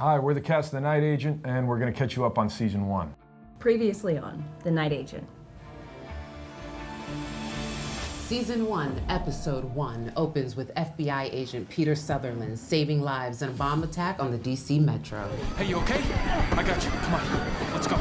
Hi, we're the cast of The Night Agent, and we're going to catch you up on Season 1. Previously on The Night Agent. Season 1, Episode 1 opens with FBI agent Peter Sutherland saving lives in a bomb attack on the DC Metro. Hey, you okay? I got you. Come on, let's go.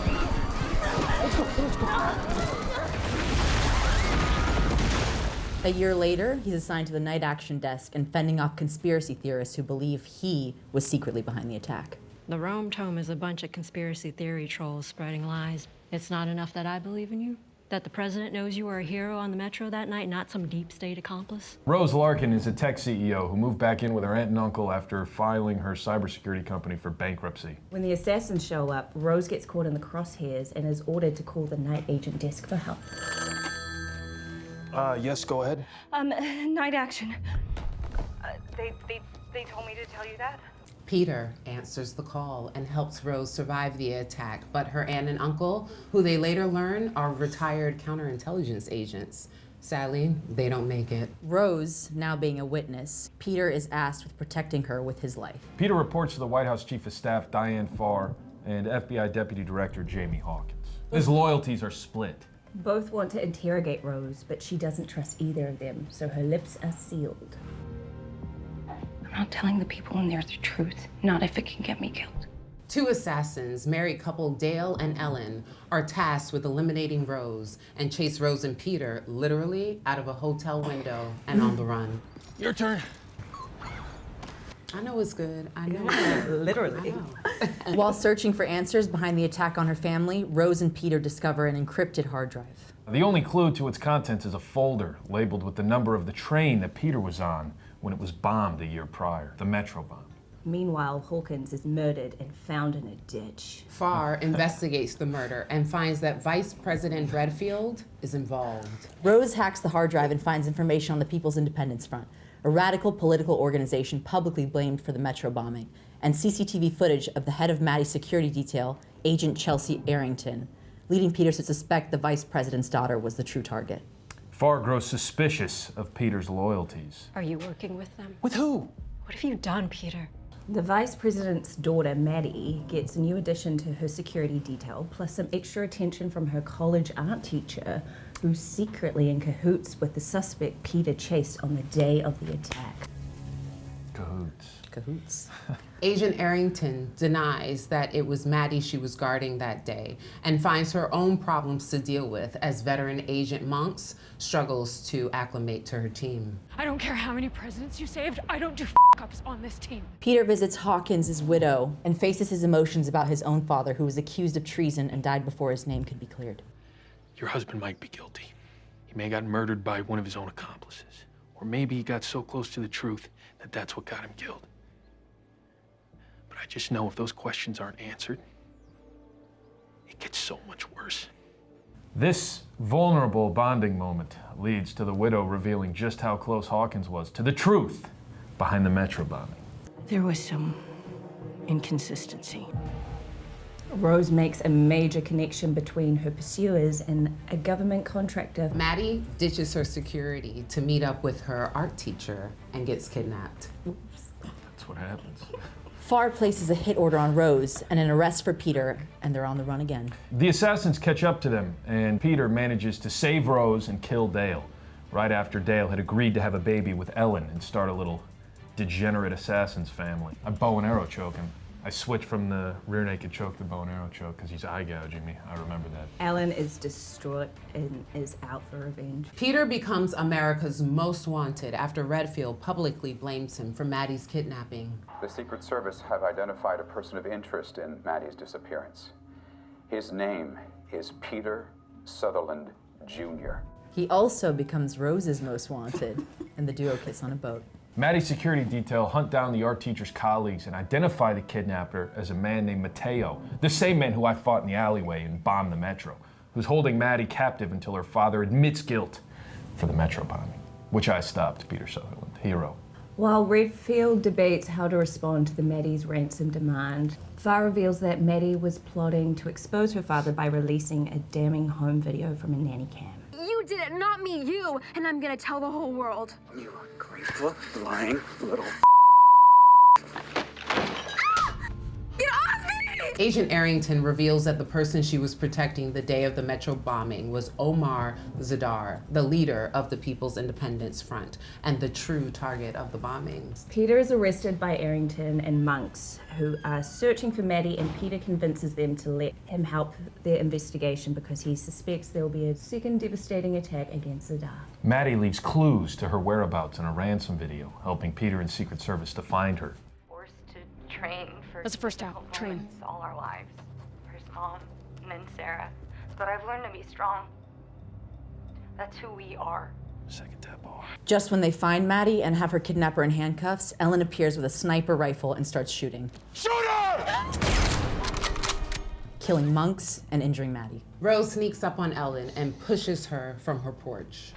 A year later, he's assigned to the night action desk and fending off conspiracy theorists who believe he was secretly behind the attack. The Rome Tome is a bunch of conspiracy theory trolls spreading lies. It's not enough that I believe in you? That the president knows you were a hero on the Metro that night, not some deep state accomplice? Rose Larkin is a tech CEO who moved back in with her aunt and uncle after filing her cybersecurity company for bankruptcy. When the assassins show up, Rose gets caught in the crosshairs and is ordered to call the Night Agent desk for help. Yes, go ahead. Night action. They told me to tell you that. Peter answers the call and helps Rose survive the attack, but her aunt and uncle, who they later learn are retired counterintelligence agents, sadly, they don't make it. Rose, now being a witness, Peter is asked with protecting her with his life. Peter reports to the White House Chief of Staff, Diane Farr, and FBI Deputy Director, Jamie Hawkins. His loyalties are split. Both want to interrogate Rose, but she doesn't trust either of them, so her lips are sealed. I'm not telling the people in there the truth, not if it can get me killed. Two assassins, married couple Dale and Ellen, are tasked with eliminating Rose and chase Rose and Peter literally out of a hotel window and on the run. Your turn. I know it's good. I know. Literally. I know. While searching for answers behind the attack on her family, Rose and Peter discover an encrypted hard drive. The only clue to its contents is a folder labeled with the number of the train that Peter was on when it was bombed a year prior, the Metro bomb. Meanwhile, Hawkins is murdered and found in a ditch. Farr investigates the murder and finds that Vice President Redfield is involved. Rose hacks the hard drive and finds information on the People's Independence Front, a radical political organization publicly blamed for the Metro bombing, and CCTV footage of the head of Maddie's security detail, Agent Chelsea Arrington, leading Peter to suspect the vice president's daughter was the true target. Farr grows suspicious of Peter's loyalties. Are you working with them? With who? What have you done, Peter? The vice president's daughter, Maddie, gets a new addition to her security detail, plus some extra attention from her college art teacher, who's secretly in cahoots with the suspect Peter chased on the day of the attack. Cahoots. Agent Arrington denies that it was Maddie she was guarding that day and finds her own problems to deal with as veteran agent Monks struggles to acclimate to her team. I don't care how many presidents you saved, I don't do f***ups on this team. Peter visits Hawkins' widow and faces his emotions about his own father, who was accused of treason and died before his name could be cleared. Your husband might be guilty. He may have gotten murdered by one of his own accomplices. Or maybe he got so close to the truth that that's what got him killed. But I just know if those questions aren't answered, it gets so much worse. This vulnerable bonding moment leads to the widow revealing just how close Hawkins was to the truth behind the Metro bombing. There was some inconsistency. Rose makes a major connection between her pursuers and a government contractor. Maddie ditches her security to meet up with her art teacher and gets kidnapped. That's what happens. Farr places a hit order on Rose and an arrest for Peter, and they're on the run again. The assassins catch up to them, and Peter manages to save Rose and kill Dale, right after Dale had agreed to have a baby with Ellen and start a little degenerate assassin's family. I bow and arrow choke him. I switch from the rear naked choke to bow and arrow choke because he's eye gouging me. I remember that. Ellen is distraught and is out for revenge. Peter becomes America's most wanted after Redfield publicly blames him for Maddie's kidnapping. The Secret Service have identified a person of interest in Maddie's disappearance. His name is Peter Sutherland, Jr. He also becomes Rose's most wanted, and the duo kiss on a boat. Maddie's security detail hunt down the art teacher's colleagues and identify the kidnapper as a man named Mateo, the same man who I fought in the alleyway and bombed the Metro, who's holding Maddie captive until her father admits guilt for the Metro bombing, which I stopped, Peter Sutherland, hero. While Redfield debates how to respond to the Maddie's ransom demand, Farr reveals that Maddie was plotting to expose her father by releasing a damning home video from a nanny cam. You did it, not me, you! And I'm gonna tell the whole world. You ungrateful, lying little Agent Arrington reveals that the person she was protecting the day of the Metro bombing was Omar Zadar, the leader of the People's Independence Front and the true target of the bombings. Peter is arrested by Arrington and monks who are searching for Maddie, and Peter convinces them to let him help their investigation because he suspects there will be a second devastating attack against Zadar. Maddie leaves clues to her whereabouts in a ransom video, helping Peter and Secret Service to find her. Forced to train for That's the first half. Train. all our lives. First Mom, and then Sarah. But I've learned to be strong. That's who we are. Second tap off. Just when they find Maddie and have her kidnapper in handcuffs, Ellen appears with a sniper rifle and starts shooting. Shoot her! Killing monks and injuring Maddie. Rose sneaks up on Ellen and pushes her from her porch.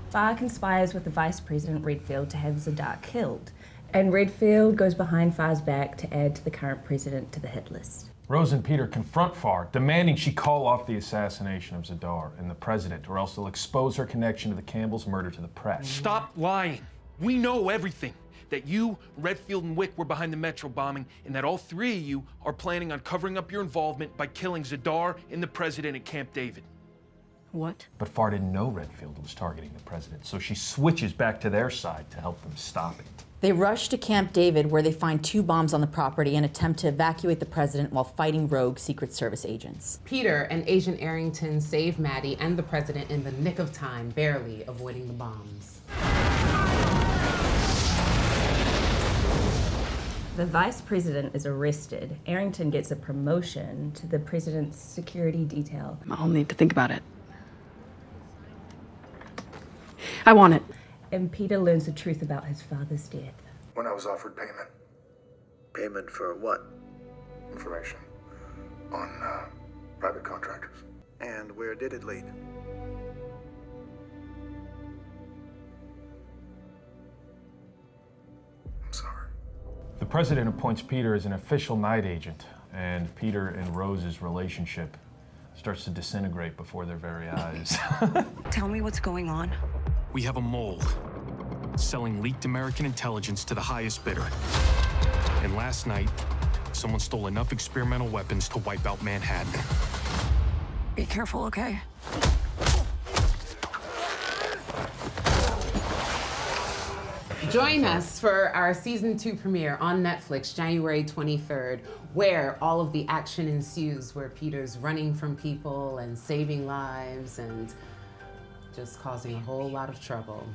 Farr conspires with the Vice President Redfield to have Zadar killed, and Redfield goes behind Farr's back to add to the current president to the hit list. Rose and Peter confront Farr, demanding she call off the assassination of Zadar and the president, or else they'll expose her connection to the Campbell's murder to the press. Stop lying. We know everything. That you, Redfield, and Wick were behind the Metro bombing, and that all three of you are planning on covering up your involvement by killing Zadar and the president at Camp David. What? But Farr didn't know Redfield was targeting the president, so she switches back to their side to help them stop it. They rush to Camp David, where they find 2 bombs on the property and attempt to evacuate the president while fighting rogue Secret Service agents. Peter and Agent Arrington save Maddie and the president in the nick of time, barely avoiding the bombs. The Vice President is arrested. Arrington gets a promotion to the president's security detail. I'll need to think about it. I want it. And Peter learns the truth about his father's death. When I was offered payment. Payment for what? Information on private contractors. And where did it lead? I'm sorry. The president appoints Peter as an official night agent, and Peter and Rose's relationship starts to disintegrate before their very eyes. Tell me what's going on. We have a mole selling leaked American intelligence to the highest bidder. And last night, someone stole enough experimental weapons to wipe out Manhattan. Be careful, okay? Join us for our season 2 premiere on Netflix, January 23rd, where all of the action ensues, where Peter's running from people and saving lives and just causing a whole lot of trouble.